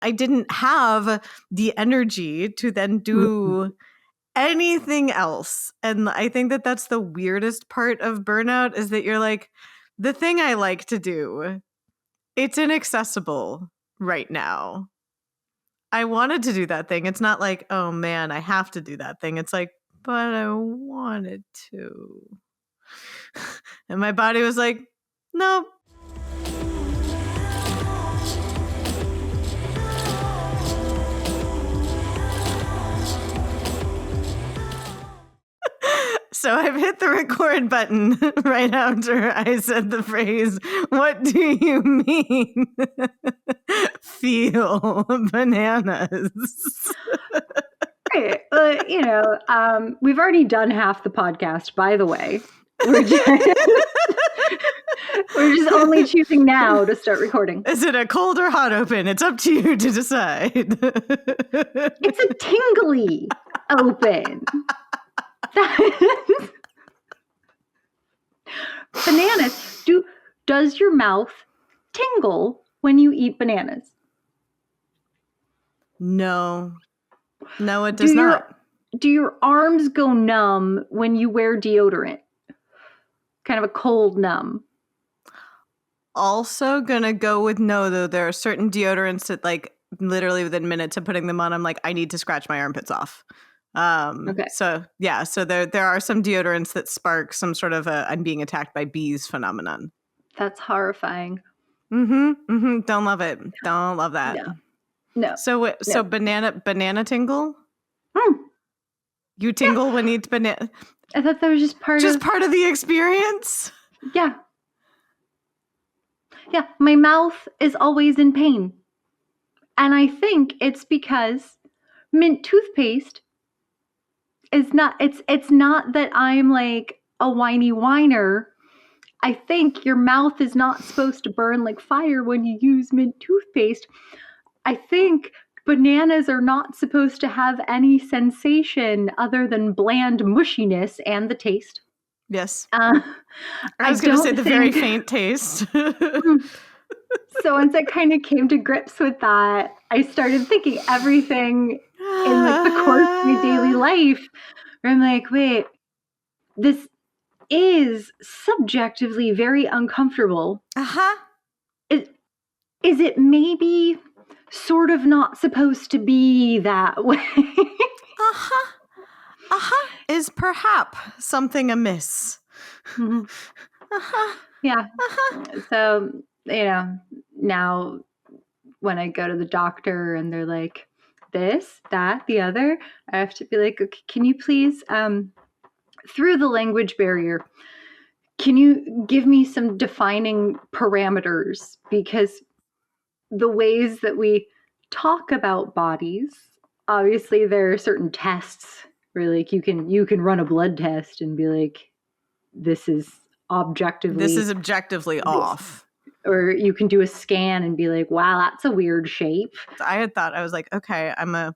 I didn't have the energy to then do anything else. And I think that that's the weirdest part of burnout, is that you're like, the thing I like to do, it's inaccessible right now. I wanted to do that thing. It's not like, oh man, I have to do that thing. It's like, but I wanted to. And my body was like, nope. So I've hit the record button right after I said the phrase, what do you mean? Feel bananas. Right. We've already done half the podcast, by the way. We're just only choosing now to start recording. Is it a cold or hot open? It's up to you to decide. It's a tingly open. Bananas. Does your mouth tingle when you eat bananas? No, it does not. Do your arms go numb when you wear deodorant? Kind of a cold numb. Also gonna go with no, though. There are certain deodorants that, like, literally within minutes of putting them on, I'm like, I need to scratch my armpits off. Okay. So yeah, so there are some deodorants that spark some sort of a I'm being attacked by bees phenomenon. That's horrifying. Don't love it. Don't love that. No. So banana tingle? You tingle when you eat banana? I thought that was just part of the experience? Yeah. Yeah, my mouth is always in pain. And I think it's because mint toothpaste is not, it's not that I'm like a whiny whiner. I think your mouth is not supposed to burn like fire when you use mint toothpaste. I think bananas are not supposed to have any sensation other than bland mushiness and the taste. Yes. I was going to say the very faint taste. So once I kind of came to grips with that, I started thinking everything in like the course of my daily life, where I'm like, wait, this is subjectively very uncomfortable. Is it maybe sort of not supposed to be that way? Is perhaps something amiss? Yeah. So, now when I go to the doctor and they're like, this, that, the other, I have to be like, okay, can you please, through the language barrier, can you give me some defining parameters? Because the ways that we talk about bodies, obviously there are certain tests where like you can run a blood test and be like, this is objectively off. Or you can do a scan and be like, wow, that's a weird shape. I had thought, I was like, okay, I'm a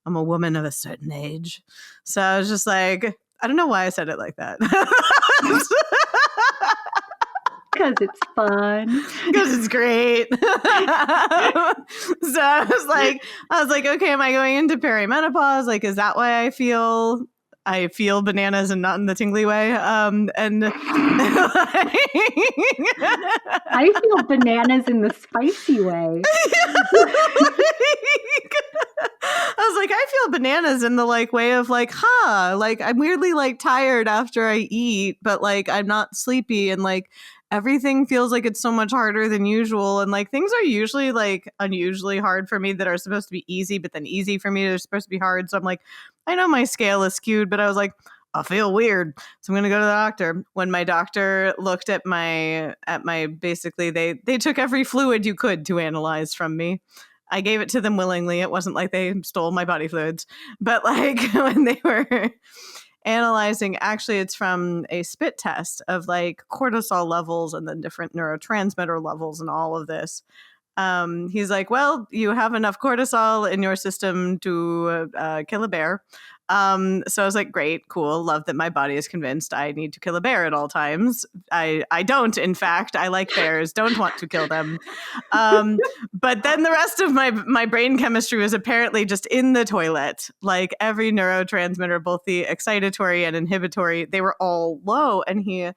woman of a certain age. So I was just like, I don't know why I said it like that. Because it's fun. Because it's great. So I was like, okay, am I going into perimenopause? Like, is that why I feel bananas and not in the tingly way? And I feel bananas in the spicy way. I was like, I feel bananas in the like way of like, like I'm weirdly like tired after I eat, but like I'm not sleepy, and like everything feels like it's so much harder than usual, and like things are usually like unusually hard for me that are supposed to be easy, but then easy for me they're supposed to be hard. So I'm like, I know my scale is skewed, but I was like, I feel weird, so I'm gonna go to the doctor. When my doctor looked at my basically they took every fluid you could to analyze from me. I gave it to them willingly. It wasn't like they stole my body fluids, but like when they were analyzing, actually it's from a spit test of like cortisol levels and then different neurotransmitter levels and all of this. He's like, well, you have enough cortisol in your system to kill a bear. So I was like, great, cool. Love that my body is convinced I need to kill a bear at all times. I don't, in fact. I like bears, don't want to kill them. But then the rest of my brain chemistry was apparently just in the toilet. Like every neurotransmitter, both the excitatory and inhibitory, they were all low. And he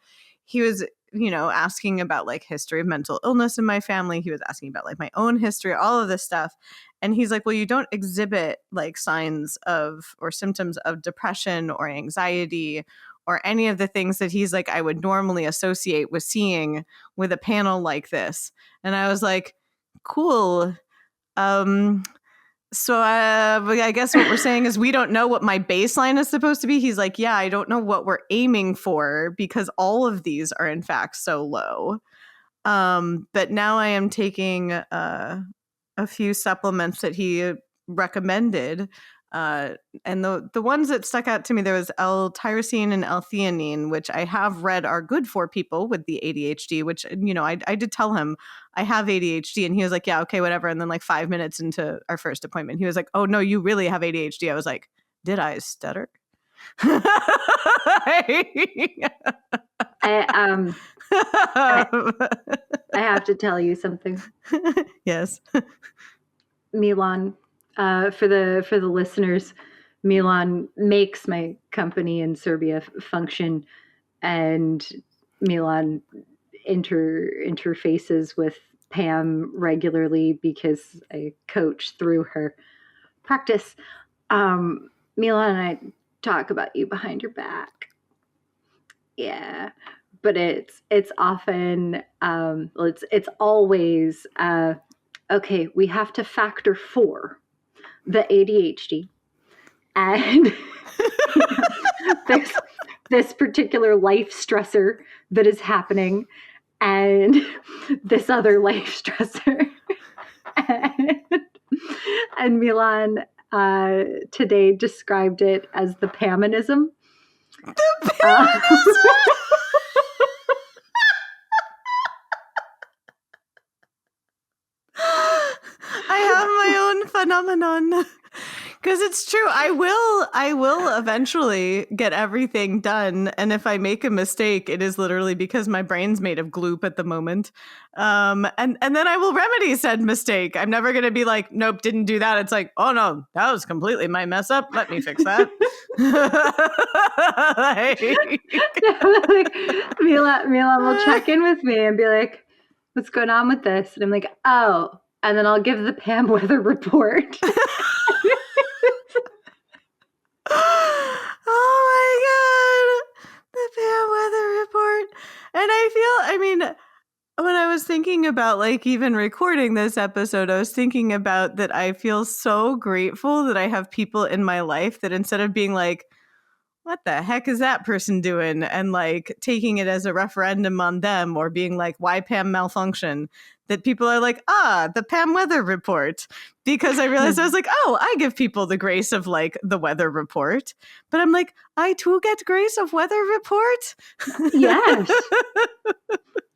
was, asking about like history of mental illness in my family. He was asking about like my own history, all of this stuff. And he's like, well, you don't exhibit like signs of or symptoms of depression or anxiety or any of the things that he's like, I would normally associate with seeing with a panel like this. And I was like, cool. So I guess what we're saying is we don't know what my baseline is supposed to be. He's like, yeah, I don't know what we're aiming for because all of these are in fact so low. But now I am taking a few supplements that he recommended. And the ones that stuck out to me, there was L-tyrosine and L-theanine, which I have read are good for people with the ADHD, which, I did tell him I have ADHD and he was like, yeah, okay, whatever. And then like 5 minutes into our first appointment, he was like, oh no, you really have ADHD. I was like, did I stutter? I have to tell you something. Yes. Milan, for the listeners, Milan makes my company in Serbia function, and Milan interfaces with Pam regularly because I coach through her practice. Milan and I talk about you behind your back. Yeah, but it's often it's always okay. We have to factor for the ADHD and there's this particular life stressor that is happening and this other life stressor. and Milan today described it as the Pamanism. The Pamanism! I have my own phenomenon. Because it's true. I will eventually get everything done. And if I make a mistake, it is literally because my brain's made of gloop at the moment. And then I will remedy said mistake. I'm never going to be like, nope, didn't do that. It's like, oh no, that was completely my mess up. Let me fix that. Milan will check in with me and be like, what's going on with this? And I'm like, oh. And then I'll give the Pam weather report. Oh my God. The Pam weather report. And when I was thinking about like even recording this episode, I was thinking about that I feel so grateful that I have people in my life that instead of being like, what the heck is that person doing? And like taking it as a referendum on them or being like, why Pam malfunction? That people are like, the Pam weather report. Because I realized I was like, oh, I give people the grace of like the weather report. But I'm like, I too get grace of weather report? Yes.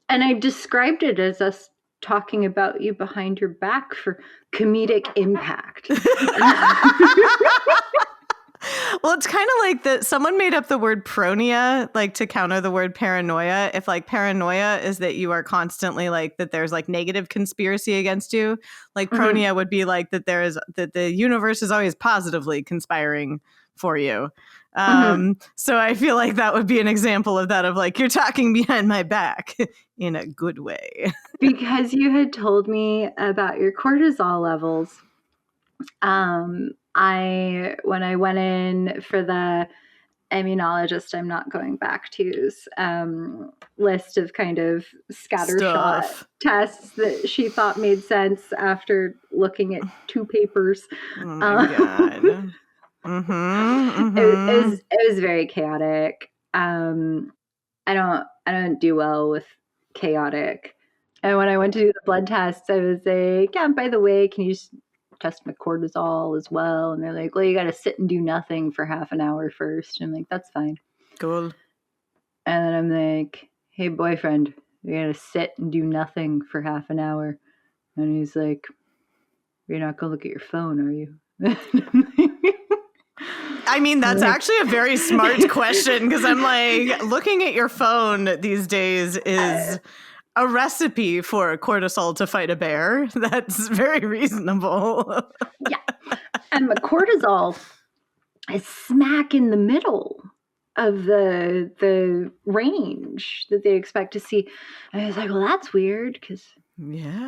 And I described it as us talking about you behind your back for comedic impact. Well, it's kind of like that someone made up the word pronia, like to counter the word paranoia. If like paranoia is that you are constantly like that there's like negative conspiracy against you, like pronia would be like that that the universe is always positively conspiring for you. So I feel like that would be an example of that, of like, you're talking behind my back in a good way. Because you had told me about your cortisol levels. When I went in for the immunologist I'm not going back to's list of kind of scattershot tests that she thought made sense after looking at 2 papers. Oh my God. It was very chaotic. I don't do well with chaotic. And when I went to do the blood tests, I was like, yeah, by the way, can you just test my cortisol as well? And they're like, well, you got to sit and do nothing for half an hour first. And I'm like, that's fine. Cool. And then I'm like, hey, boyfriend, you got to sit and do nothing for half an hour. And he's like, you're not going to look at your phone, are you? I mean, that's actually a very smart question, because I'm like, looking at your phone these days is a recipe for cortisol to fight a bear. That's very reasonable. Yeah. And the cortisol is smack in the middle of the range that they expect to see. And I was like, well, that's weird, because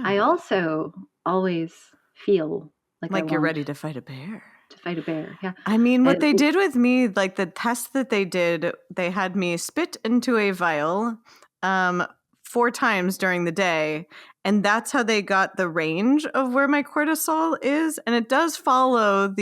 I also always feel like you're ready to fight a bear. To fight a bear, yeah. I mean, what they did with me, like the test that they did, they had me spit into a vial 4 times during the day, and that's how they got the range of where my cortisol is. And it does follow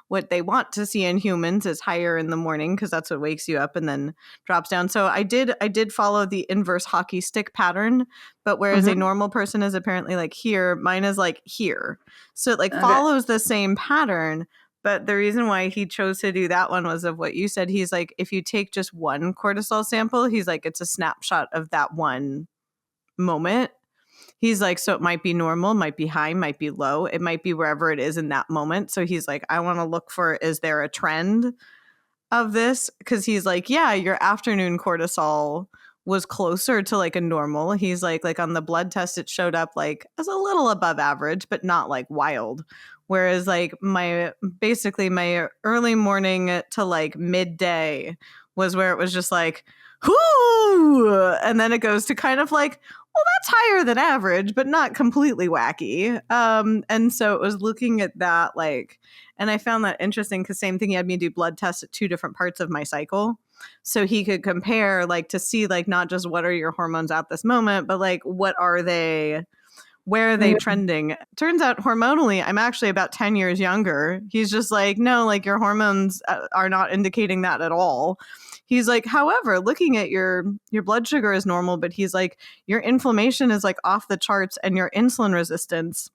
what they want to see in humans is higher in the morning, because that's what wakes you up and then drops down. So I did follow the inverse hockey stick pattern, but whereas a normal person is apparently like here, mine is like here. So it follows the same pattern. But the reason why he chose to do that one was of what you said. He's like, if you take just one cortisol sample, he's like, it's a snapshot of that one moment. He's like, so it might be normal, might be high, might be low. It might be wherever it is in that moment. So he's like, I want to look for, is there a trend of this? Because he's like, yeah, your afternoon cortisol was closer to like a normal. He's like on the blood test, it showed up like as a little above average, but not like wild. Whereas like my early morning to like midday was where it was just like, whoo! And then it goes to kind of like, well, that's higher than average, but not completely wacky. And so it was looking at that, like, and I found that interesting, because same thing, he had me do blood tests at 2 different parts of my cycle. So he could compare, like, to see, like, not just what are your hormones at this moment, but like, what are they? Where are they trending? Turns out hormonally, I'm actually about 10 years younger. He's just like, no, like your hormones are not indicating that at all. He's like, however, looking at your blood sugar is normal, but he's like, your inflammation is like off the charts and your insulin resistance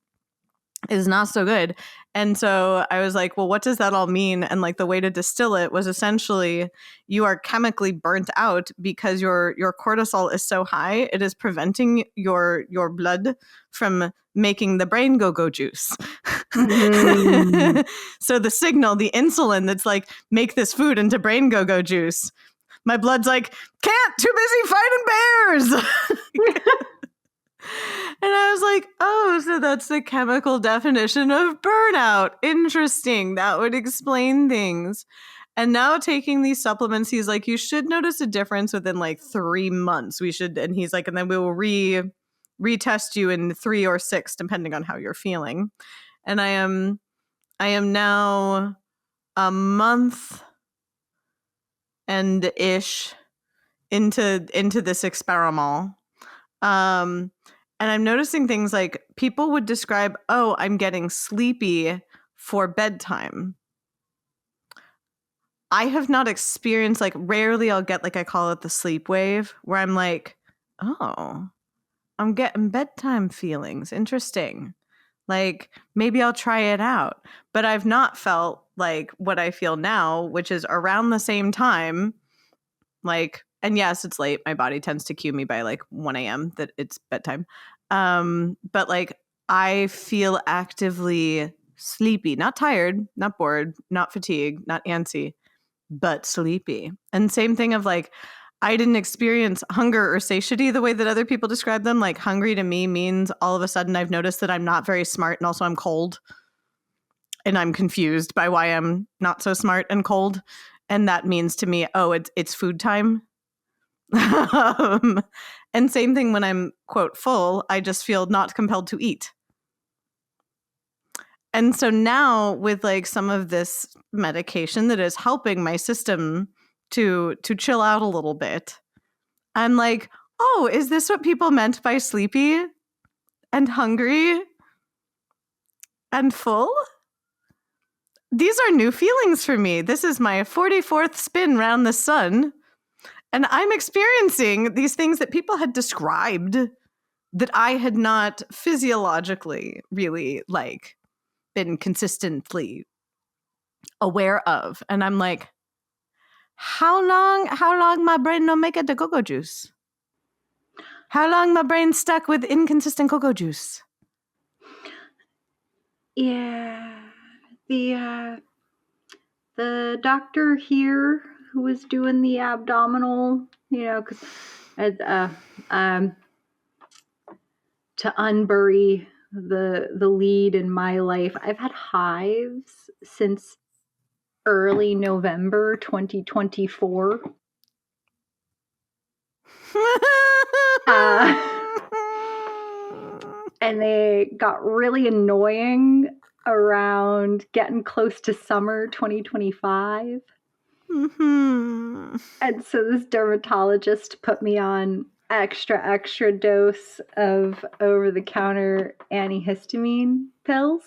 is not so good. And so I was like, well, what does that all mean? And like the way to distill it was essentially you are chemically burnt out because your cortisol is so high, it is preventing your blood from making the brain go juice. So the signal, the insulin that's like, make this food into brain go juice. My blood's like, can't, too busy fighting bears. And I was like, oh, so that's the chemical definition of burnout. Interesting. That would explain things. And now taking these supplements, he's like, you should notice a difference within like 3 months. We should, and he's like, and then we will retest you in 3 or 6, depending on how you're feeling. And I am now a month and ish into this experiment. And I'm noticing things like people would describe, oh, I'm getting sleepy for bedtime. I have not experienced, like, rarely I'll get, like, I call it the sleep wave, where I'm like, oh, I'm getting bedtime feelings. Interesting. Like, maybe I'll try it out. But I've not felt like what I feel now, which is around the same time, like, and yes, it's late. My body tends to cue me by like 1 a.m. that it's bedtime. But like I feel actively sleepy, not tired, not bored, not fatigued, not antsy, but sleepy. And same thing of like, I didn't experience hunger or satiety the way that other people describe them. Like hungry to me means all of a sudden I've noticed that I'm not very smart and also I'm cold. And I'm confused by why I'm not so smart and cold. And that means to me, oh, it's food time. And same thing when I'm, quote, full, I just feel not compelled to eat. And so now with like some of this medication that is helping my system to chill out a little bit, I'm like, oh, is this what people meant by sleepy and hungry and full? These are new feelings for me. This is my 44th spin round the sun. And I'm experiencing these things that people had described that I had not physiologically really like been consistently aware of. And I'm like, how long my brain no make it to cocoa juice? How long my brain stuck with inconsistent cocoa juice? Yeah. The the doctor here who was doing the abdominal, because to unbury the lead in my life, I've had hives since early November 2024. And they got really annoying around getting close to summer 2025. Mm-hmm. And so this dermatologist put me on extra dose of over-the-counter antihistamine pills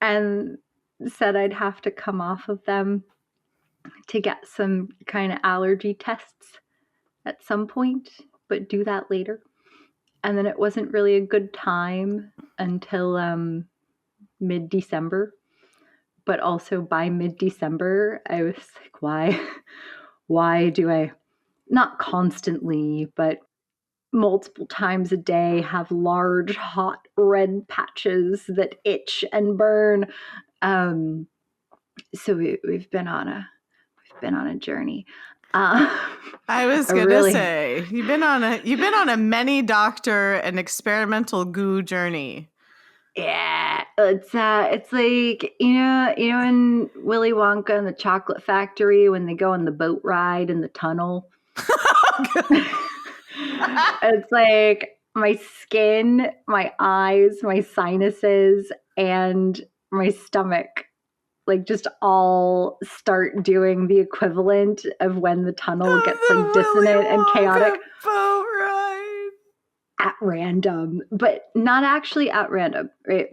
and said I'd have to come off of them to get some kind of allergy tests at some point, but do that later. And then it wasn't really a good time until mid-December. But also by mid-December, I was like, why do I not constantly, but multiple times a day have large, hot, red patches that itch and burn? So we've been on a journey. I was gonna say you've been on a many doctor and experimental goo journey. Yeah, it's like in Willy Wonka and the Chocolate Factory when they go on the boat ride in the tunnel. It's like my skin, my eyes, my sinuses, and my stomach like just all start doing the equivalent of when the tunnel gets like dissonant and chaotic. Boat ride. At random, but not actually at random, right?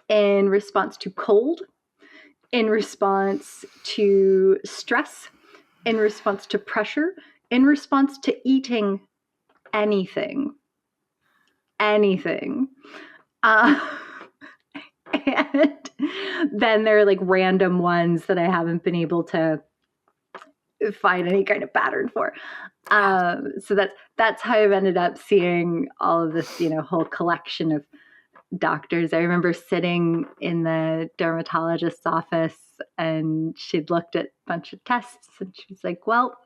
In response to cold, in response to stress, in response to pressure, in response to eating anything. And then there are like random ones that I haven't been able to find any kind of pattern for. So that's how I've ended up seeing all of this, whole collection of doctors. I remember sitting in the dermatologist's office and she'd looked at a bunch of tests and she was like, well,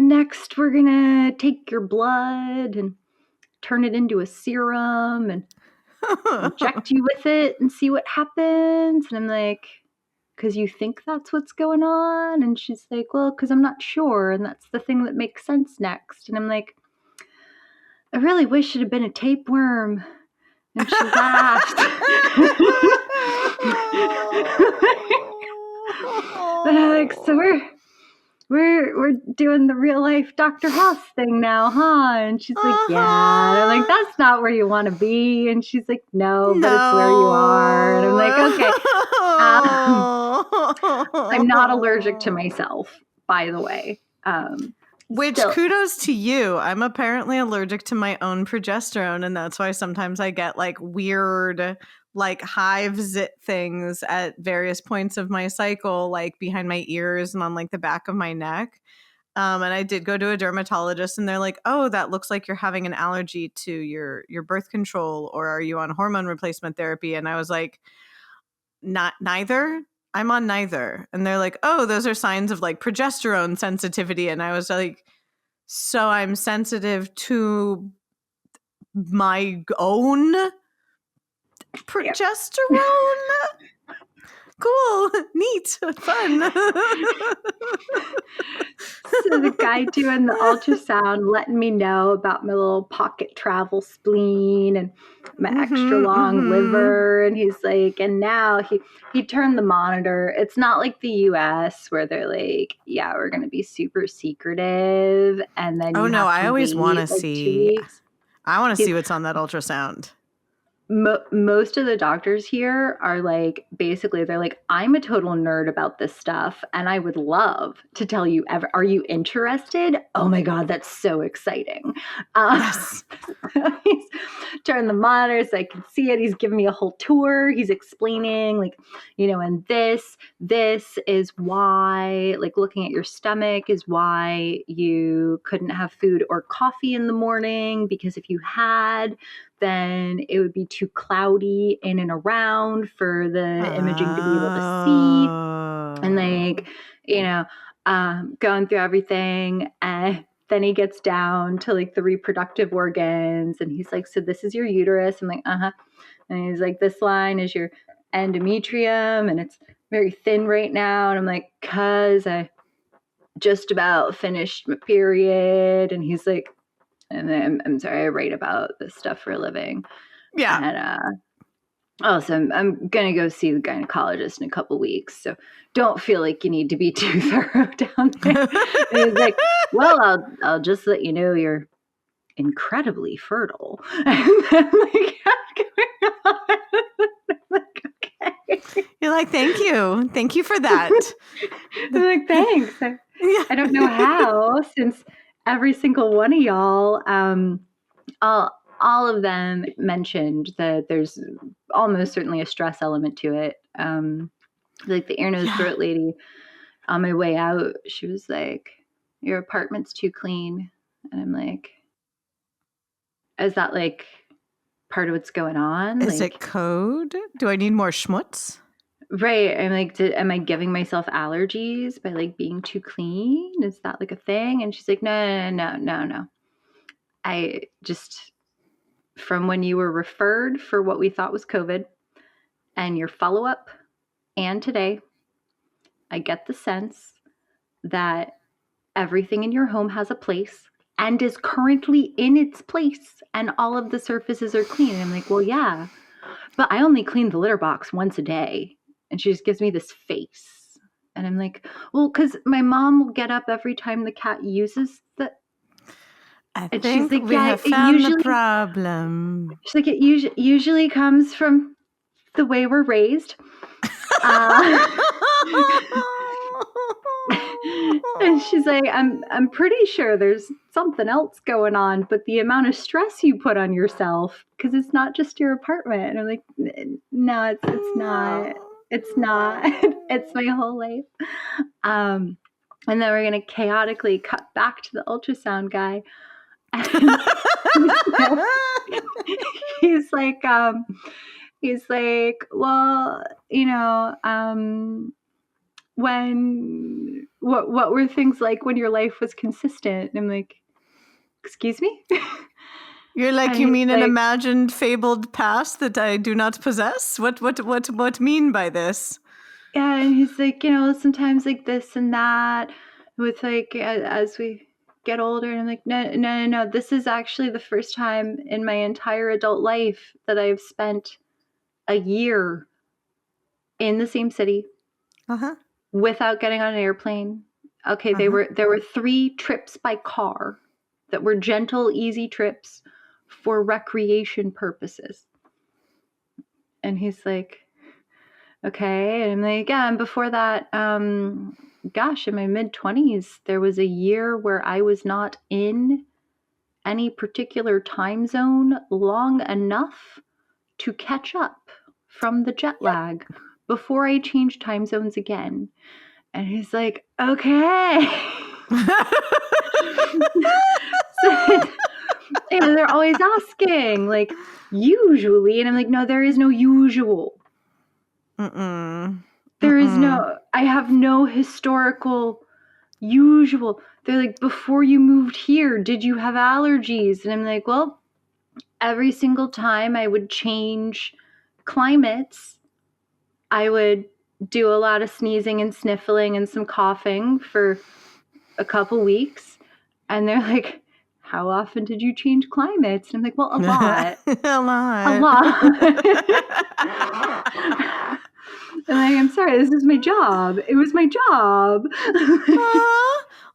next we're gonna take your blood and turn it into a serum and inject you with it and see what happens. And I'm like, because you think that's what's going on? And she's like, well, because I'm not sure. And that's the thing that makes sense next. And I'm like, I really wish it had been a tapeworm. And she laughed. And I'm like, so we're doing the real life Dr. House thing now, huh? And she's like, yeah. And I'm like, that's not where you want to be. And she's like, no, but it's where you are. And I'm like, okay. I'm not allergic to myself, by the way. Which kudos to you. I'm apparently allergic to my own progesterone, and that's why sometimes I get like weird like hive zit things at various points of my cycle, like behind my ears and on like the back of my neck. And I did go to a dermatologist and they're like, oh, that looks like you're having an allergy to your birth control, or are you on hormone replacement therapy? And I was like, neither. I'm on neither. And they're like, oh, those are signs of like progesterone sensitivity. And I was like, so I'm sensitive to my own progesterone? Cool. Neat. Fun. So the guy doing the ultrasound letting me know about my little pocket travel spleen and my extra long liver. And he's like, and now he turned the monitor. It's not like the US where they're like, yeah, we're going to be super secretive. And then I always want to like see. I want to see what's on that ultrasound. Most of the doctors here are like, basically, they're like, I'm a total nerd about this stuff and I would love to tell you, are you interested? Oh my God, that's so exciting. Yes. He's turned the monitor so I can see it. He's giving me a whole tour. He's explaining like, and this is why, like looking at your stomach is why you couldn't have food or coffee in the morning, because if you had, then it would be too cloudy in and around for the imaging to be able to see. And like, going through everything. And then he gets down to like the reproductive organs and he's like, so this is your uterus. I'm like, uh-huh. And he's like, this line is your endometrium and it's very thin right now. And I'm like, cause I just about finished my period. And he's like, and I'm sorry, I write about this stuff for a living. Yeah. And so I'm going to go see the gynecologist in a couple weeks. So don't feel like you need to be too thorough down there. And he's like, well, I'll just let you know you're incredibly fertile. And I'm like, okay. You're like, thank you. Thank you for that. I'm like, thanks. I don't know how, since every single one of y'all, all of them mentioned that there's almost certainly a stress element to it. Like the ear, nose, throat lady on my way out, she was like, your apartment's too clean. And I'm like, is that like part of what's going on? Is it code? Do I need more schmutz? Right. I'm like, am I giving myself allergies by like being too clean? Is that like a thing? And she's like, no. I just, from when you were referred for what we thought was COVID and your follow-up and today, I get the sense that everything in your home has a place and is currently in its place and all of the surfaces are clean. And I'm like, well, yeah, but I only clean the litter box once a day. And she just gives me this face. And I'm like, well, because my mom will get up every time the cat uses the... I think like, we have found the problem. She's like, it usually comes from the way we're raised. And she's like, I'm pretty sure there's something else going on, but the amount of stress you put on yourself, because it's not just your apartment. And I'm like, no, it's not. It's not. It's my whole life. And then we're going to chaotically cut back to the ultrasound guy. He's like, well, what were things like when your life was consistent? And I'm like, excuse me? You're like, and you mean like, an imagined, fabled past that I do not possess? What mean by this? Yeah, and he's like, sometimes like this and that with like, as we get older. And I'm like, no. This is actually the first time in my entire adult life that I've spent a year in the same city without getting on an airplane. Okay, there were 3 trips by car that were gentle, easy trips for recreation purposes. And he's like, okay. And I'm like, yeah. And before that, in my mid-20s, there was a year where I was not in any particular time zone long enough to catch up from the jet lag before I changed time zones again. And he's like, okay. And they're always asking, like, usually. And I'm like, no, there is no usual. There is no, I have no historical usual. They're like, before you moved here, did you have allergies? And I'm like, well, every single time I would change climates, I would do a lot of sneezing and sniffling and some coughing for a couple weeks. And they're like, how often did you change climates? And I'm like, well, a lot. A lot. And I'm sorry, this is my job. It was my job.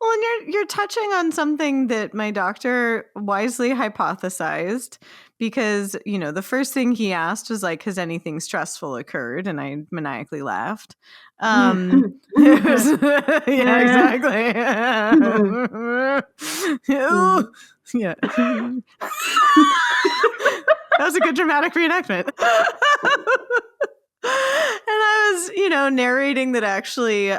Well, and you're touching on something that my doctor wisely hypothesized, because, the first thing he asked was like, has anything stressful occurred? And I maniacally laughed. Yeah, exactly. Yeah. That was a good dramatic reenactment. And I was, narrating that actually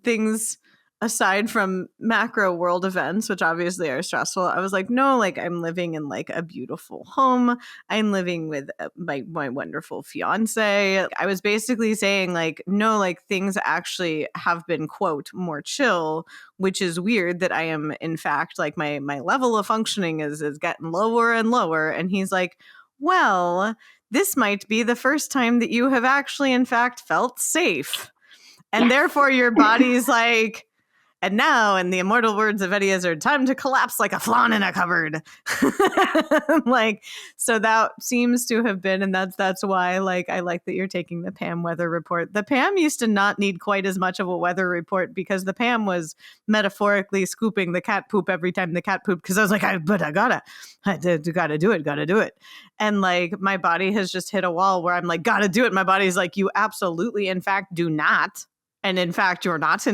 things aside from macro world events, which obviously are stressful, I was like, no, like I'm living in like a beautiful home. I'm living with my wonderful fiance. I was basically saying like, no, like things actually have been, quote, more chill, which is weird that I am, in fact, like my level of functioning is getting lower and lower. And he's like, well, this might be the first time that you have actually, in fact, felt safe. And Yes. therefore your body's like, and now, in the immortal words of Eddie Izzard, time to collapse like a flan in a cupboard. Like, so that seems to have been, and that's why, like, I like that you're taking the Pam weather report. The Pam used to not need quite as much of a weather report because the Pam was metaphorically scooping the cat poop every time the cat pooped. Because I was like, I gotta do it. And like, my body has just hit a wall where I'm like, gotta do it. My body's like, you absolutely, in fact, do not. And in fact, you're not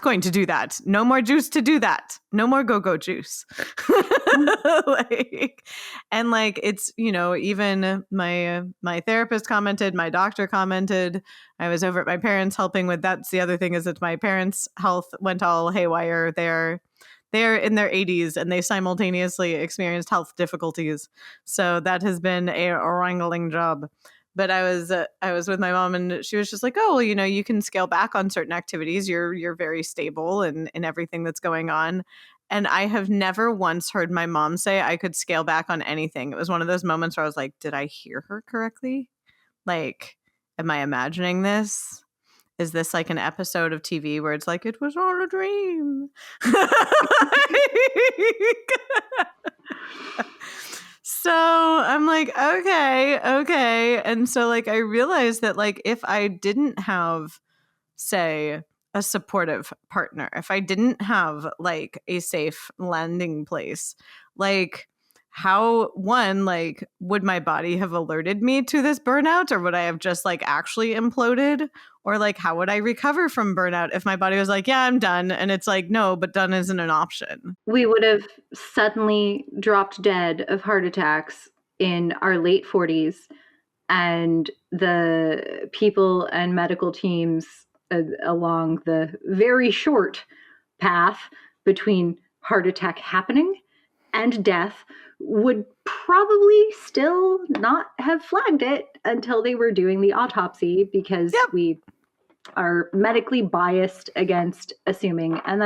going to do that. No more juice to do that. No more go-go juice. Like, and like, it's, you know, even my therapist commented, my doctor commented. I was over at my parents helping with that's the other thing is that my parents' health went all haywire. They're in their 80s and they simultaneously experienced health difficulties. So that has been a wrangling job. But I was with my mom and she was just like, oh, well, you know, you can scale back on certain activities. You're very stable in everything that's going on. And I have never once heard my mom say I could scale back on anything. It was one of those moments where I was like, did I hear her correctly? Like, am I imagining this? Is this like an episode of TV where it's like, it was all a dream? So I'm like, okay. And so like, I realized that like, if I didn't have, say, a supportive partner, if I didn't have like a safe landing place, like how like would my body have alerted me to this burnout, or would I have just like actually imploded? Or like, how would I recover from burnout if my body was like, yeah, I'm done? And it's like, no, but done isn't an option. We would have suddenly dropped dead of heart attacks in our late 40s, and the people and medical teams along the very short path between heart attack happening and death would probably still not have flagged it until they were doing the autopsy, because we are medically biased against assuming. And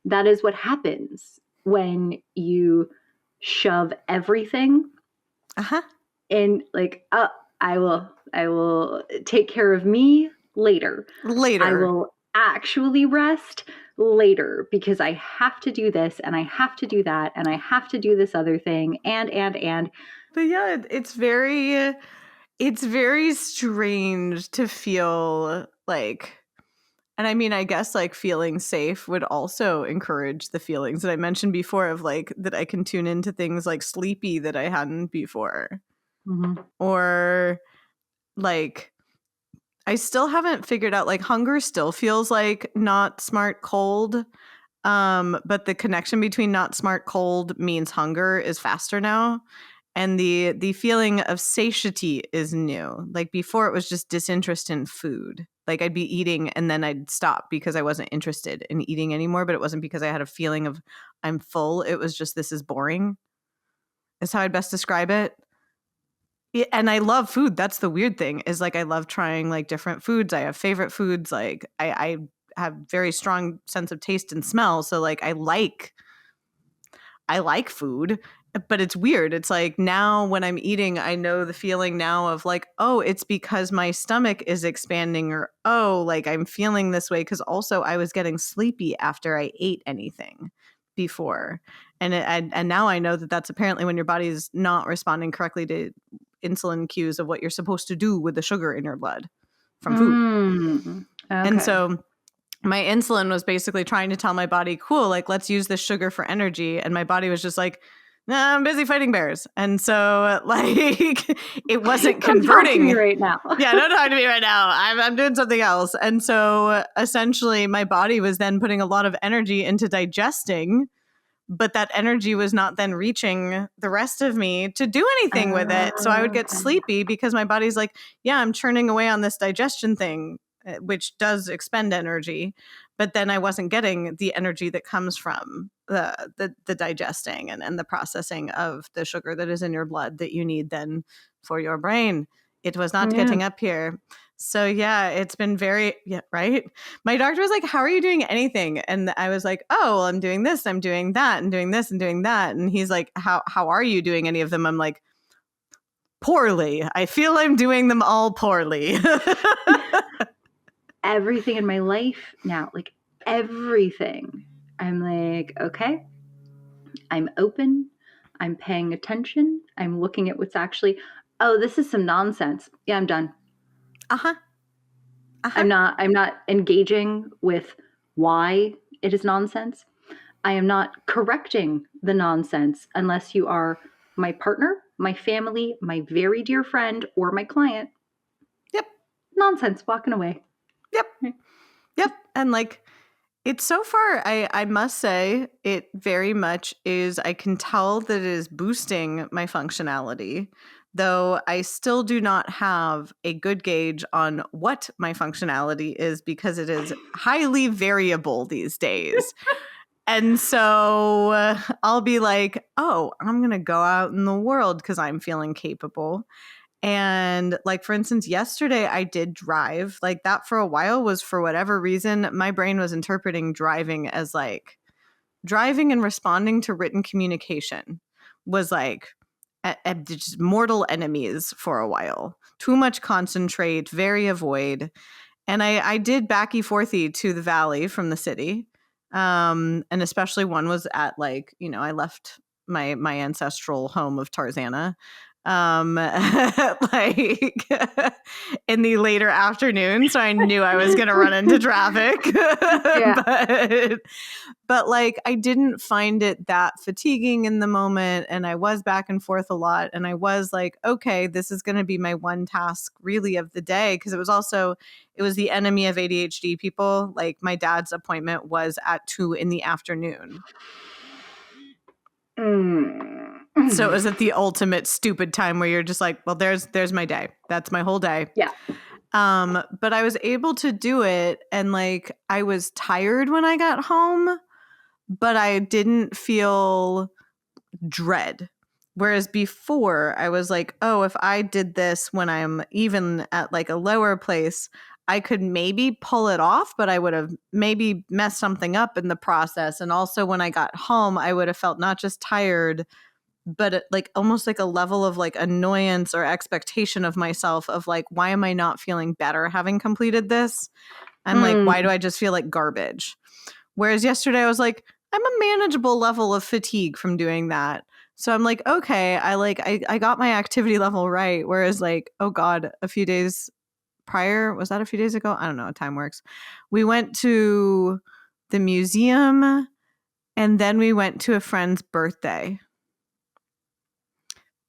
that is what happens when you shove everything in, like, I will take care of me later. I will actually rest later because I have to do this and I have to do that and I have to do this other thing and. But yeah, it's very strange to feel like, and I mean, I guess like feeling safe would also encourage the feelings that I mentioned before of like that I can tune into things like sleepy that I hadn't before. Mm-hmm. Or like, I still haven't figured out, like, hunger still feels like not smart cold. But the connection between not smart cold means hunger is faster now. And the feeling of satiety is new. Like before it was just disinterest in food. Like I'd be eating and then I'd stop because I wasn't interested in eating anymore, but it wasn't because I had a feeling of I'm full. It was just this is boring. Is how I'd best describe it. Yeah, and I love food. That's the weird thing is like I love trying like different foods. I have favorite foods. Like I have very strong sense of taste and smell. So like I like food, but it's weird. It's like now when I'm eating, I know the feeling now of like, oh, it's because my stomach is expanding, or oh, like I'm feeling this way because also I was getting sleepy after I ate anything before. And now I know that that's apparently when your body is not responding correctly to insulin cues of what you're supposed to do with the sugar in your blood from food. Okay. And so my insulin was basically trying to tell my body, cool, like let's use this sugar for energy. And my body was just like, nah, I'm busy fighting bears. And so like it wasn't converting. Don't talk to me right now. Yeah, don't talk to me right now. I'm doing something else. And so essentially my body was then putting a lot of energy into digesting, but that energy was not then reaching the rest of me to do anything with it. So I would get sleepy because my body's like, yeah, I'm churning away on this digestion thing, which does expend energy. but then I wasn't getting the energy that comes from the digesting and the processing of the sugar that is in your blood that you need then for your brain. It was not getting up here. So yeah, it's been right. My doctor was like, how are you doing anything? And I was like, oh, well, I'm doing this, I'm doing that, and doing this and doing that. And he's like, how are you doing any of them? I'm like, poorly. I feel I'm doing them all poorly. Everything in my life now, like everything, I'm like, okay, I'm open, I'm paying attention, I'm looking at what's actually, oh, this is some nonsense. Yeah, I'm done. I'm not engaging with why it is nonsense. I am not correcting the nonsense unless you are my partner, my family, my very dear friend, or my client. Yep. Nonsense, walking away. Yep. And like, it's so far, I must say, it very much is, I can tell that it is boosting my functionality, though I still do not have a good gauge on what my functionality is because it is highly variable these days. And so I'll be like, oh, I'm going to go out in the world because I'm feeling capable. And like, for instance, yesterday I did drive. Like that for a while was, for whatever reason, my brain was interpreting driving as like driving and responding to written communication was like just mortal enemies for a while. Too much concentrate, very avoid. And I did backy forthy to the valley from the city. And especially one was at like, I left my ancestral home of Tarzana like in the later afternoon, so I knew I was gonna run into traffic. but like I didn't find it that fatiguing in the moment, and I was back and forth a lot, and I was like, okay, this is gonna be my one task really of the day, because it was the enemy of ADHD people. Like my dad's appointment was at 2 p.m. So it was at the ultimate stupid time where you're just like, well, there's my day. That's my whole day. Yeah. But I was able to do it, and like I was tired when I got home, but I didn't feel dread. Whereas before I was like, oh, if I did this when I'm even at like a lower place, I could maybe pull it off, but I would have maybe messed something up in the process. And also when I got home, I would have felt not just tired, but like almost like a level of like annoyance or expectation of myself of like, why am I not feeling better having completed this? I'm like, why do I just feel like garbage? Whereas yesterday I was like, I'm a manageable level of fatigue from doing that. So I'm like, okay, I got my activity level right. Whereas like, oh God, a few days prior, was that a few days ago? I don't know how time works. We went to the museum and then we went to a friend's birthday.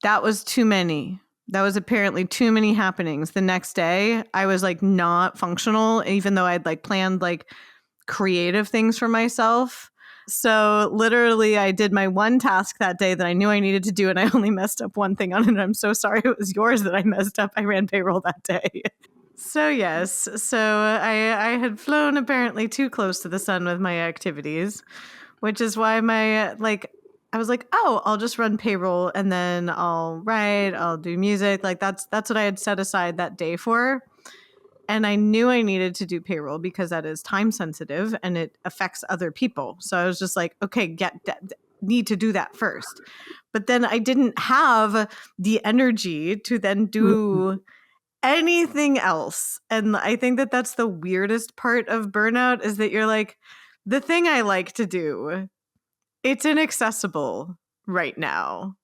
That was too many. That was apparently too many happenings. The next day, I was like not functional, even though I'd like planned like creative things for myself. So literally, I did my one task that day that I knew I needed to do, and I only messed up one thing on it. I'm so sorry it was yours that I messed up. I ran payroll that day. So yes, I had flown apparently too close to the sun with my activities, which is why I was like, oh, I'll just run payroll and then I'll write, I'll do music. Like that's what I had set aside that day for. And I knew I needed to do payroll because that is time sensitive and it affects other people. So I was just like, okay, need to do that first. But then I didn't have the energy to then do anything else. And I think that that's the weirdest part of burnout, is that you're like, the thing I like to do, it's inaccessible right now.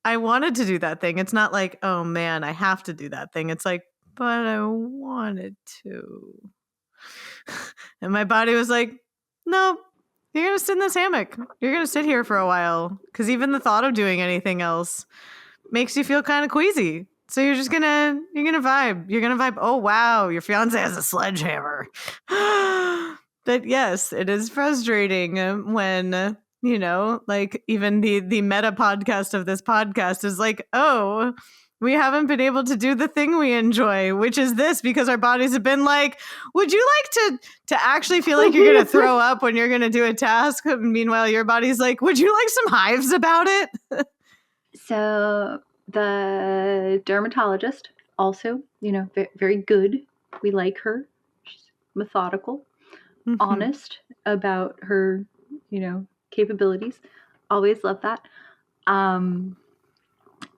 I wanted to do that thing. It's not like, oh man, I have to do that thing. It's like, but I wanted to. And my body was like, no, you're going to sit in this hammock. You're going to sit here for a while. Because even the thought of doing anything else makes you feel kind of queasy. So you're going to vibe. You're going to vibe. Oh, wow, your fiance has a sledgehammer. But yes, it is frustrating when You know, like even the meta podcast of this podcast is like, oh, we haven't been able to do the thing we enjoy, which is this, because our bodies have been like, would you like to actually feel like you're going to throw up when you're going to do a task? Meanwhile, your body's like, would you like some hives about it? So the dermatologist also, very good. We like her. She's methodical, honest about her, capabilities. Always love that.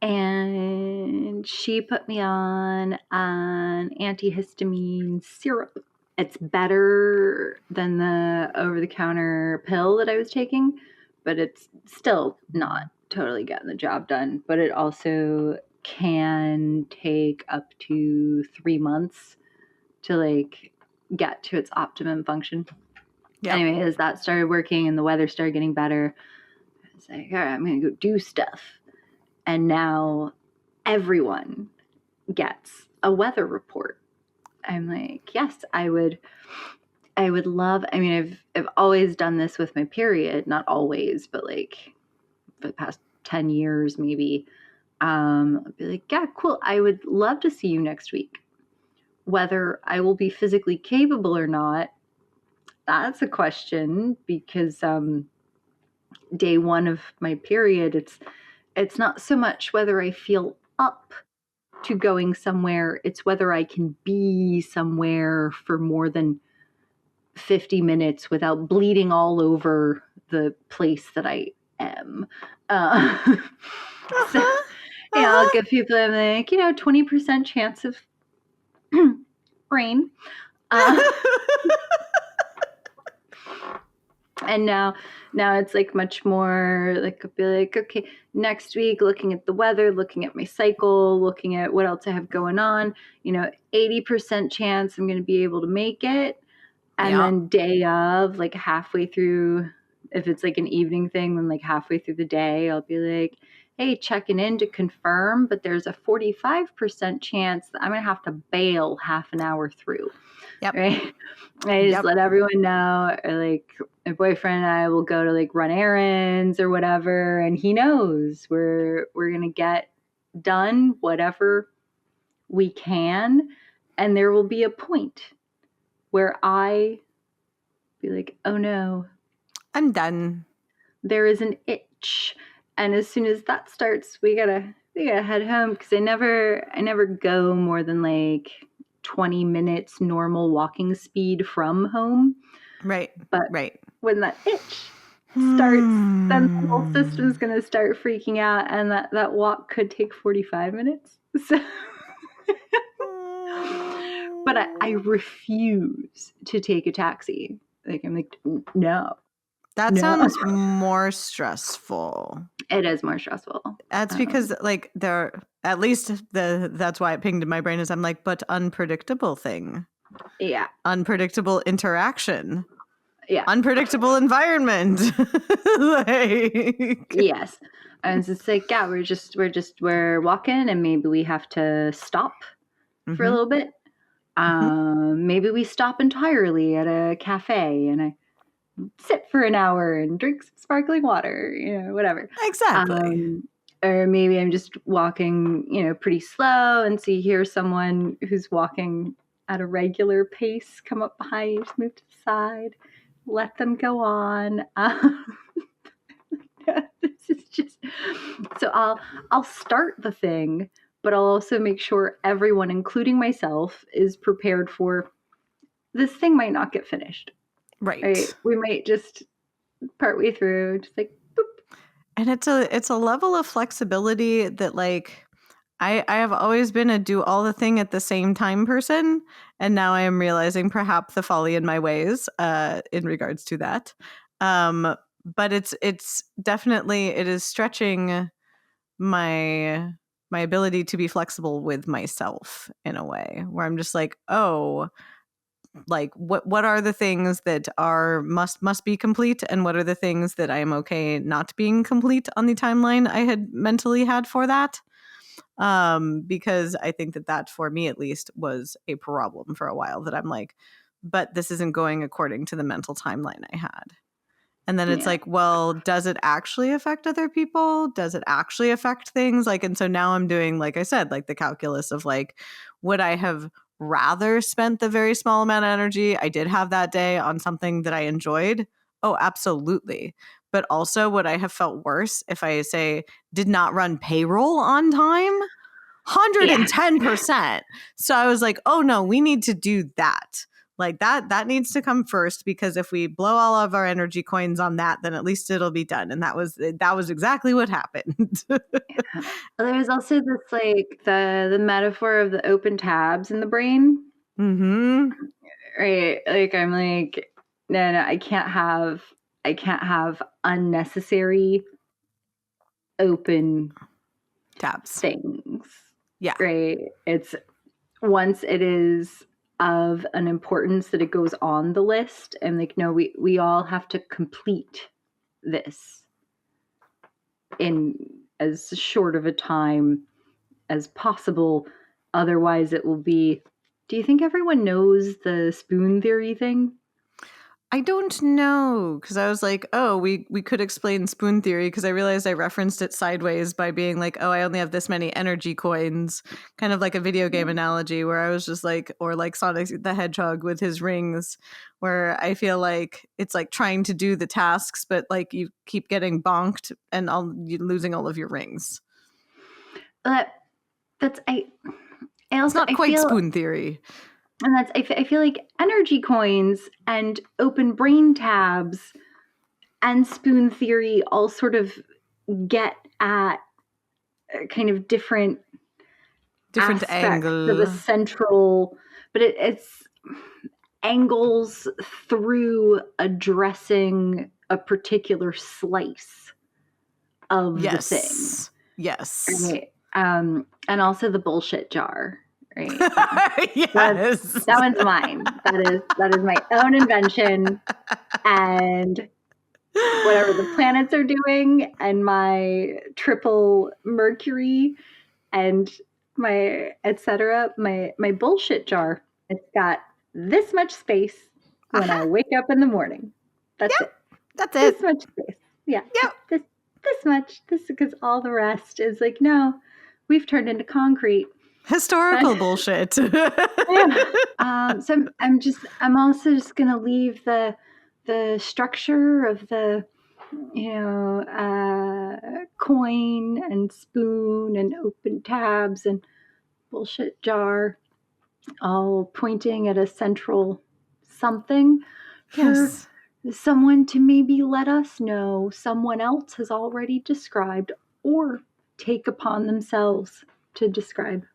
And she put me on an antihistamine syrup. It's better than the over-the-counter pill that I was taking, but it's still not totally getting the job done. But it also can take up to 3 months to get to its optimum function. Yep. Anyway, as that started working and the weather started getting better, I was like, all right, I'm going to go do stuff. And now everyone gets a weather report. I'm like, yes, I would love, I've always done this with my period, not always, but for the past 10 years, maybe. I'll be like, yeah, cool. I would love to see you next week. Whether I will be physically capable or not, that's a question, because day one of my period, it's not so much whether I feel up to going somewhere, it's whether I can be somewhere for more than 50 minutes without bleeding all over the place that I am. So, I'll give people, I'm like, 20% chance of rain. And now it's much more I'll be like, okay, next week, looking at the weather, looking at my cycle, looking at what else I have going on, 80% chance I'm going to be able to make it. And then day of, halfway through, if it's an evening thing, then halfway through the day, I'll be like, hey, checking in to confirm, but there's a 45% chance that I'm going to have to bail half an hour through. Yep. Right? I just let everyone know, or my boyfriend and I will go to run errands or whatever, and he knows we're going to get done whatever we can, and there will be a point where I be like, oh no, I'm done. There is an itch. And as soon as that starts, we gotta head home, because I never go more than 20 minutes normal walking speed from home. Right. But when that itch starts, then the whole system's gonna start freaking out, and that walk could take 45 minutes. So but I refuse to take a taxi. I'm like, no. That sounds more stressful. It is more stressful. That's because at least that's why it pinged in my brain, is I'm like, but unpredictable thing. Yeah. Unpredictable interaction. Yeah. Unpredictable environment. Yes. And it's we're walking, and maybe we have to stop for a little bit. Maybe we stop entirely at a cafe and I sit for an hour and drink some sparkling water, whatever. Exactly. Or maybe I'm just walking, pretty slow, and so you hear someone who's walking at a regular pace come up behind you, just move to the side, let them go on. This is just, so I'll start the thing, but I'll also make sure everyone, including myself, is prepared for this thing might not get finished. Right. We might just partway through, just boop. And it's a level of flexibility that I have always been a do all the thing at the same time person, and now I am realizing perhaps the folly in my ways in regards to that. But it's definitely, it is stretching my ability to be flexible with myself in a way where I'm just what are the things that are must be complete, and what are the things that I am okay not being complete on the timeline I had mentally had for that. Because I think that for me at least was a problem for a while, that I'm like, but this isn't going according to the mental timeline I had. And then it's Yeah. like, well, does it actually affect other people? Does it actually affect things? Like, and so now I'm doing, like I said, like the calculus of like, would I have rather spent the very small amount of energy I did have that day on something that I enjoyed? Oh, absolutely. But also, would I have felt worse if I say did not run payroll on time? 110%. So I was like, oh no, we need to do that. Like that needs to come first, because if we blow all of our energy coins on that, then at least it'll be done. And that was exactly what happened. There's also this like the metaphor of the open tabs in the brain. Mm-hmm. Right. Like I'm like, no, I can't have unnecessary open Tabs. things. Yeah. Right. It's once it is of an importance that it goes on the list, and like, no, we all have to complete this in as short of a time as possible. Otherwise it will be, do you think everyone knows the spoon theory thing? I don't know, because I was like, oh, we could explain spoon theory, because I realized I referenced it sideways by being like, oh, I only have this many energy coins, kind of like a video game analogy, where I was just like, or like Sonic the Hedgehog with his rings, where I feel like it's like trying to do the tasks, but like you keep getting bonked and you're losing all of your rings. That's I It's also not I quite feel spoon theory. and that's I feel like energy coins and open brain tabs and spoon theory all sort of get at kind of different aspects angle of a central, but it's angles through addressing a particular slice of the thing. Yes. Right. And also the bullshit jar. Right. Yes. That one's mine. That is my own invention. And whatever the planets are doing, and my triple Mercury, and my etc. My bullshit jar. It's got this much space when I wake up in the morning. That's it. That's it. This much space. Yeah. Yep. This much. This, because all the rest is like, no, we've turned into concrete. Historical bullshit. Yeah. So I'm also just gonna leave the structure of the, coin and spoon and open tabs and bullshit jar, all pointing at a central something for someone to maybe let us know someone else has already described or take upon themselves to describe.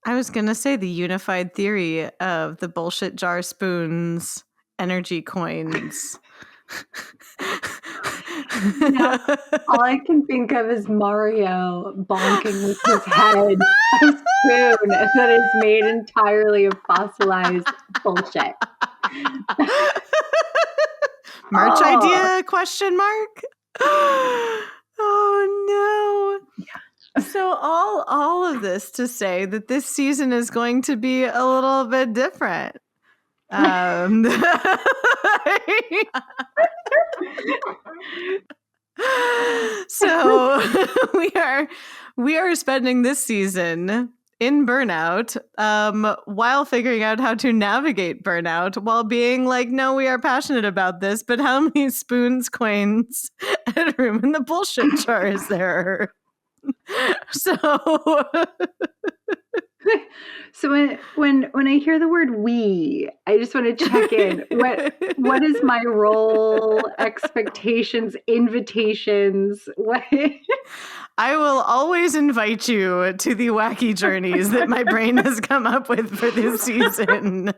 I was going to say the unified theory of the bullshit jar spoons, energy coins. All I can think of is Mario bonking with his head a spoon that is made entirely of fossilized bullshit. Merch idea? Question mark. Oh no. Yeah. So all of this to say that this season is going to be a little bit different. So we are spending this season in burnout, while figuring out how to navigate burnout, while being like, no, we are passionate about this, but how many spoons, coins, and room in the bullshit jar is there? So when I hear the word we, I just want to check in. What is my role, expectations, invitations? What? I will always invite you to the wacky journeys that my brain has come up with for this season.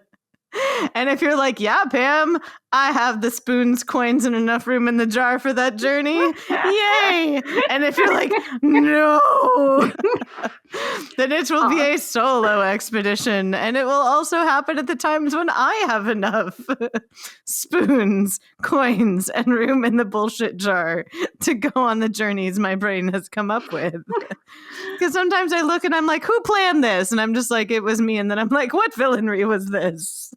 And if you're like, yeah, Pam, I have the spoons, coins, and enough room in the jar for that journey, yay! And if you're like, no, then it will be a solo expedition. And it will also happen at the times when I have enough spoons, coins, and room in the bullshit jar to go on the journeys my brain has come up with. Because sometimes I look and I'm like, who planned this? And I'm just like, it was me. And then I'm like, what villainry was this?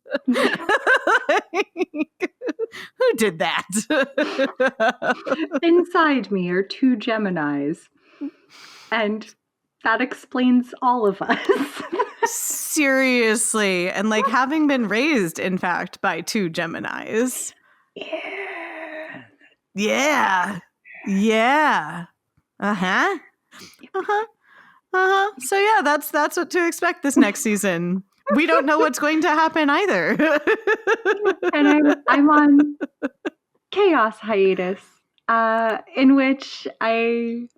Who did that? Inside me are two Geminis, and that explains all of us. Seriously. And like having been raised, in fact, by two Geminis. Yeah. Yeah. Yeah. Uh-huh. Uh-huh. Uh-huh. So yeah, that's what to expect this next season. We don't know what's going to happen either. And I'm on chaos hiatus, in which I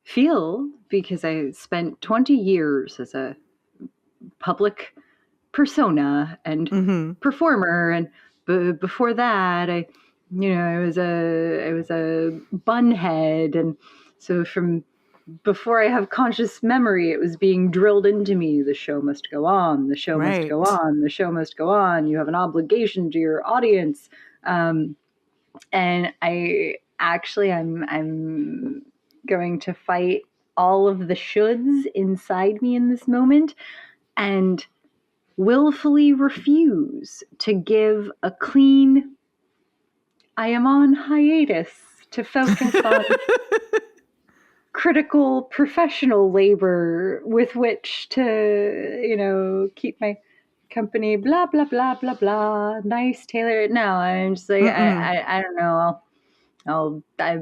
feel, because I spent 20 years as a public persona and performer, and before that I was a bunhead, and so from before I have conscious memory, it was being drilled into me: the show must go on, the show must go on, the show must go on, you have an obligation to your audience. And I'm going to fight all of the shoulds inside me in this moment and willfully refuse to give a clean, I am on hiatus, to focus on critical professional labor with which to, keep my company, blah, blah, blah, blah, blah, nice, tailored. No, I'm just like, I don't know. I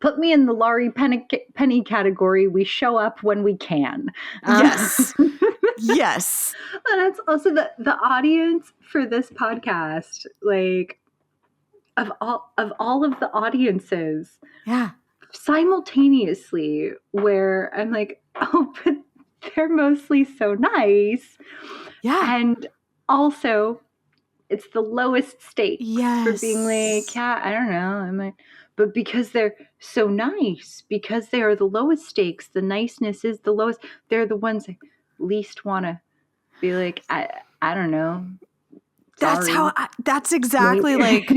put me in the Laurie Penny category. We show up when we can. Yes. Yes. And that's also the audience for this podcast, like of all of the audiences. Yeah. Simultaneously, where I'm like, oh, but they're mostly so nice. Yeah. And also, it's the lowest stakes for Yes. being like, yeah, I don't know. I'm like, but because they're so nice, because they are the lowest stakes, the niceness is the lowest. They're the ones I least want to be like, I don't know. Sorry. That's exactly like,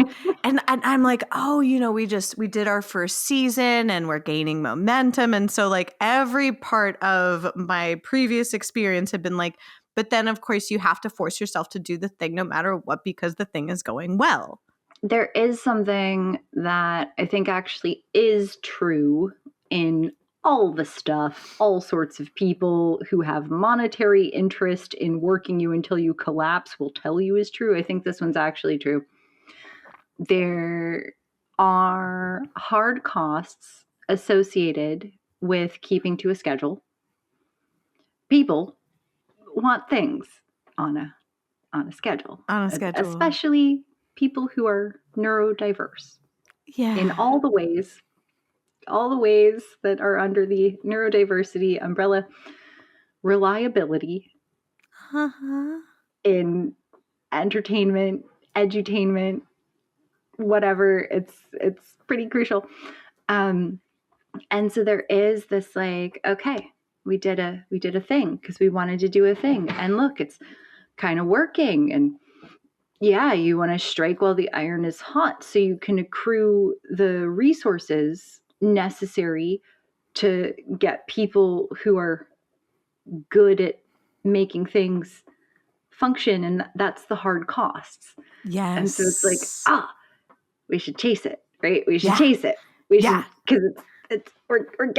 and I'm like, oh, we did our first season and we're gaining momentum. And so like every part of my previous experience had been like, but then of course you have to force yourself to do the thing no matter what, because the thing is going well. There is something that I think actually is true in all the stuff. All sorts of people who have monetary interest in working you until you collapse will tell you is true. I think this one's actually true. There are hard costs associated with keeping to a schedule. People want things on a schedule. On a schedule. Especially people who are neurodiverse. Yeah. In all the ways that are under the neurodiversity umbrella. Reliability in entertainment, edutainment, whatever, it's pretty crucial. And so there is this like, okay, we did a thing because we wanted to do a thing, and look, it's kind of working. And yeah, you want to strike while the iron is hot so you can accrue the resources necessary to get people who are good at making things function, and that's the hard costs. Yes. And so it's like, we should chase it, right? We should chase it. We should, because we're right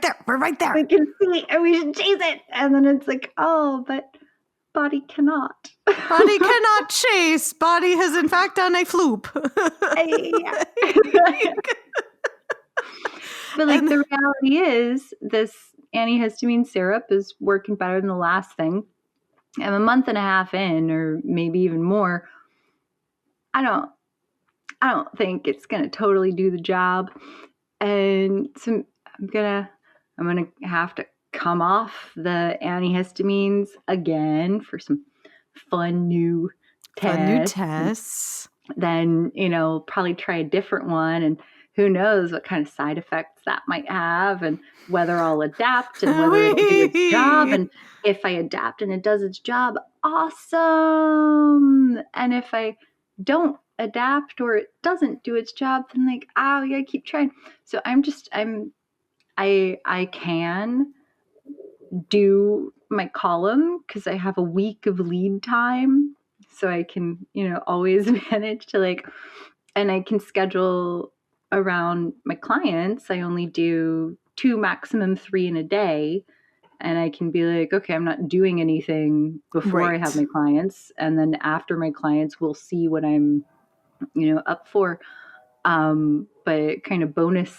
there. We're right there. We can see, and we should chase it. And then it's like, oh, but body cannot. Body cannot chase. Body has in fact done a floop. But like the reality is, this antihistamine syrup is working better than the last thing. I'm a month and a half in, or maybe even more. I don't think it's gonna totally do the job, and so I'm gonna have to come off the antihistamines again for some fun new tests. Then probably try a different one, and who knows what kind of side effects that might have, and whether I'll adapt and whether it'll do its job. And if I adapt and it does its job, awesome. And if I don't adapt or it doesn't do its job, then like, oh, you gotta keep trying. So I can do my column because I have a week of lead time So I can, always manage to like, and I can schedule around my clients. I only do 2, maximum 3 in a day. And I can be like, okay, I'm not doing anything before I have my clients. And then after my clients, we'll see what I'm, up for. But kind of bonus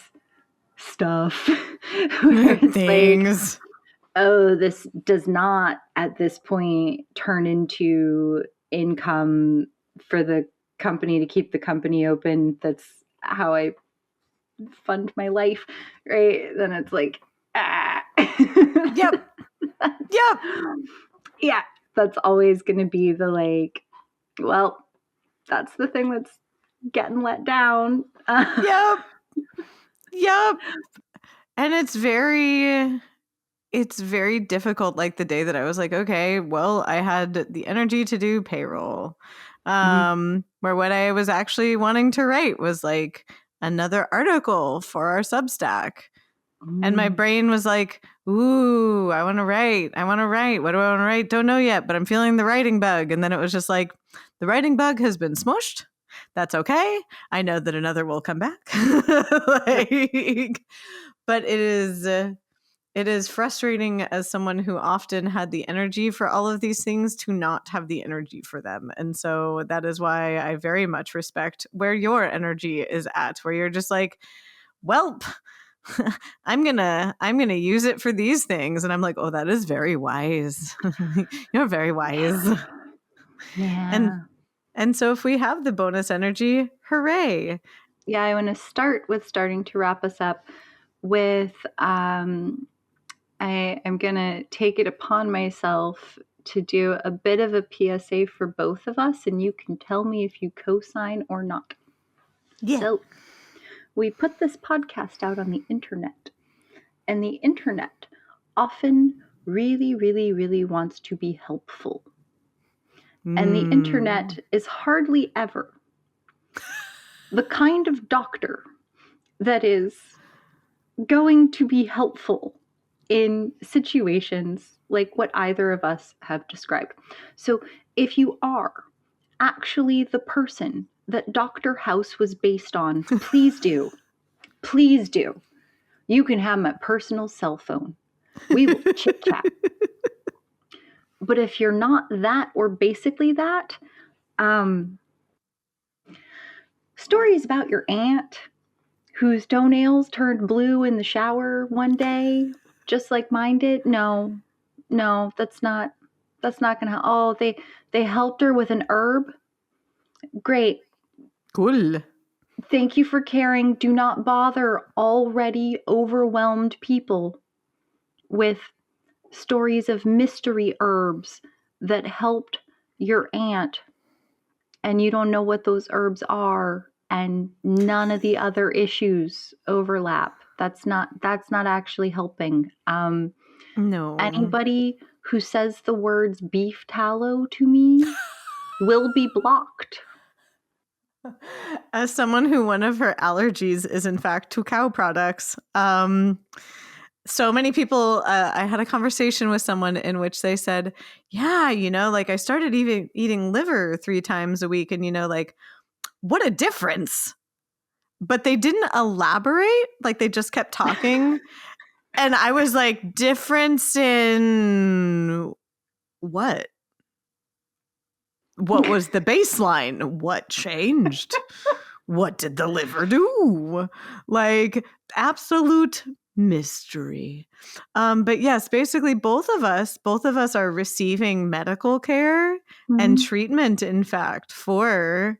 stuff where it's things. like, oh, this does not at this point turn into income for the company to keep the company open. That's how I fund my life, right? Then it's like, ah. Yep. Yep. Yeah, that's always going to be the like, well, that's the thing that's getting let down. Yep. Yep. And it's very difficult. Like the day that I was like, okay, well, I had the energy to do payroll. Where what I was actually wanting to write was like another article for our Substack. And my brain was like, ooh, I want to write. What do I want to write? Don't know yet, but I'm feeling the writing bug. And then it was just like, the writing bug has been smushed. That's okay. I know that another will come back. But it is frustrating as someone who often had the energy for all of these things to not have the energy for them. And so that is why I very much respect where your energy is at, where you're just like, well, I'm gonna use it for these things. And I'm like, oh, that is very wise. You're very wise. Yeah. And so if we have the bonus energy, hooray. Yeah, I want to start with starting to wrap us up with I'm going to take it upon myself to do a bit of a PSA for both of us, and you can tell me if you co-sign or not. Yeah. So we put this podcast out on the internet, and the internet often really, really, really wants to be helpful. And the internet is hardly ever the kind of doctor that is going to be helpful in situations like what either of us have described. So if you are actually the person that Dr. House was based on, please do. Please do. You can have my personal cell phone. We will chit chat. But if you're not that or basically that, stories about your aunt whose toenails turned blue in the shower one day, just like mine did. No, that's not gonna. Oh, they helped her with an herb. Great. Cool. Thank you for caring. Do not bother already overwhelmed people with stories of mystery herbs that helped your aunt, and you don't know what those herbs are, and none of the other issues overlap. That's not actually helping. No. Anybody who says the words beef tallow to me will be blocked. As someone who one of her allergies is in fact to cow products, so many people, I had a conversation with someone in which they said, yeah, like I started eating liver 3 times a week, and like, what a difference. But they didn't elaborate, like they just kept talking. And I was like, difference in what? What was the baseline? What changed? What did the liver do? Like, absolute mystery. But yes, basically both of us are receiving medical care and treatment, in fact, for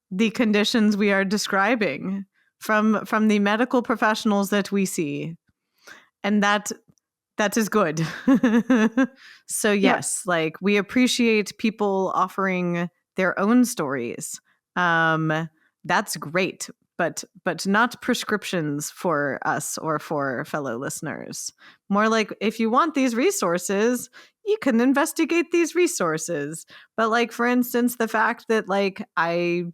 the conditions we are describing from the medical professionals that we see. And that is good. So yes, like we appreciate people offering their own stories. That's great, but not prescriptions for us or for fellow listeners. More like, if you want these resources, you can investigate these resources. But like, for instance, the fact that like I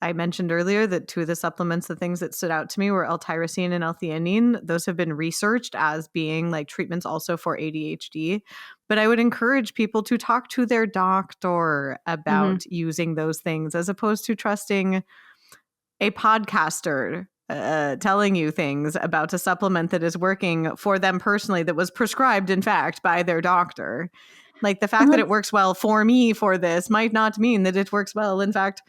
I mentioned earlier that 2 of the supplements, the things that stood out to me were L-tyrosine and L-theanine. Those have been researched as being like treatments also for ADHD. But I would encourage people to talk to their doctor about using those things as opposed to trusting a podcaster telling you things about a supplement that is working for them personally that was prescribed, in fact, by their doctor. Like the fact that it works well for me for this might not mean that it works well, in fact,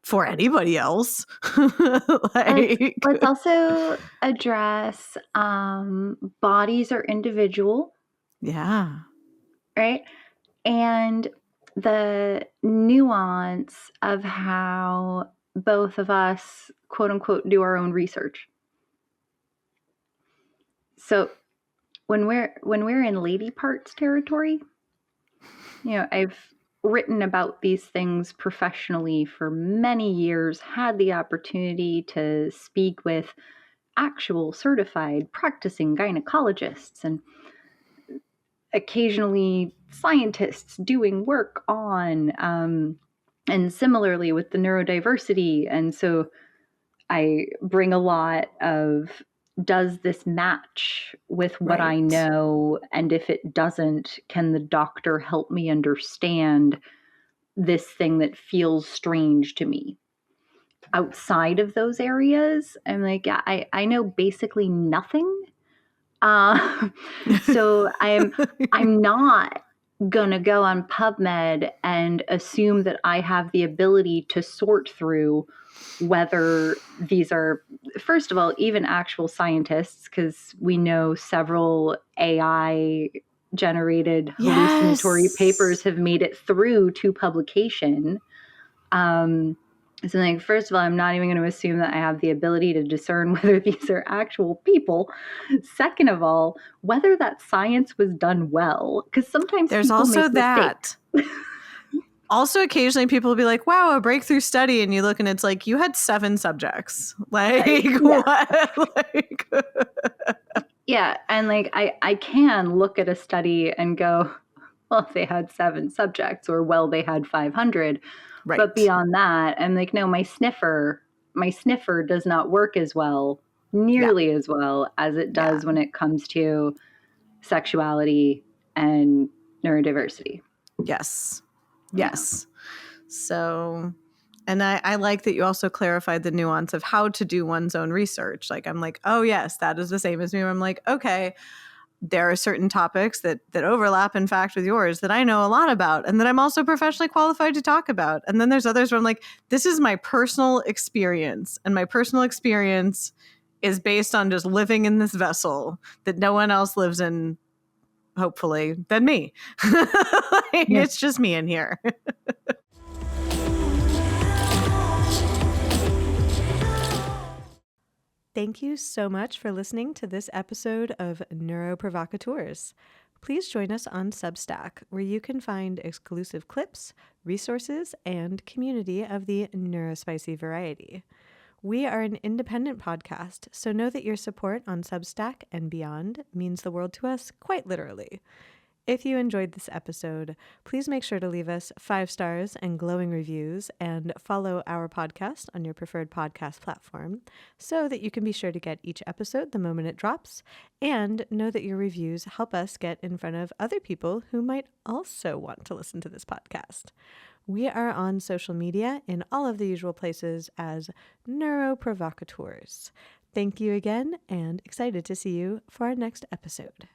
for anybody else. Let's also address bodies are individual. Yeah. Right? And the nuance of how both of us, quote unquote, do our own research. So when we're in lady parts territory, I've written about these things professionally for many years, had the opportunity to speak with actual certified practicing gynecologists and occasionally scientists doing work on, and similarly with the neurodiversity. And so I bring a lot of, does this match with what I know? And if it doesn't, can the doctor help me understand this thing that feels strange to me? Outside of those areas, I'm like, yeah, I know basically nothing. So I'm not gonna go on PubMed and assume that I have the ability to sort through whether these are, first of all, even actual scientists, because we know several AI generated hallucinatory papers have made it through to publication. So like, first of all, I'm not even going to assume that I have the ability to discern whether these are actual people. Second of all, whether that science was done well, because sometimes there's people also make that. Also, occasionally people will be like, wow, a breakthrough study. And you look and it's like, you had 7 subjects. Like, what? Like, yeah. And like, I can look at a study and go, well, they had 7 subjects, or well, they had 500. Right. But beyond that, I'm like, no, my sniffer does not work as well, nearly as well as it does when it comes to sexuality and neurodiversity. Yes. Yes. So, and I like that you also clarified the nuance of how to do one's own research. Like, I'm like, oh yes, that is the same as me. I'm like, okay, there are certain topics that overlap, in fact, with yours that I know a lot about and that I'm also professionally qualified to talk about. And then there's others where I'm like, this is my personal experience. And my personal experience is based on just living in this vessel that no one else lives in, hopefully, than me. It's just me in here. Thank you so much for listening to this episode of Neuroprovocateurs. Please join us on Substack, where you can find exclusive clips, resources, and community of the neurospicy variety. We are an independent podcast, so know that your support on Substack and beyond means the world to us, quite literally. If you enjoyed this episode, please make sure to leave us 5 stars and glowing reviews and follow our podcast on your preferred podcast platform so that you can be sure to get each episode the moment it drops, and know that your reviews help us get in front of other people who might also want to listen to this podcast. We are on social media in all of the usual places as Neuroprovocateurs. Thank you again, and excited to see you for our next episode.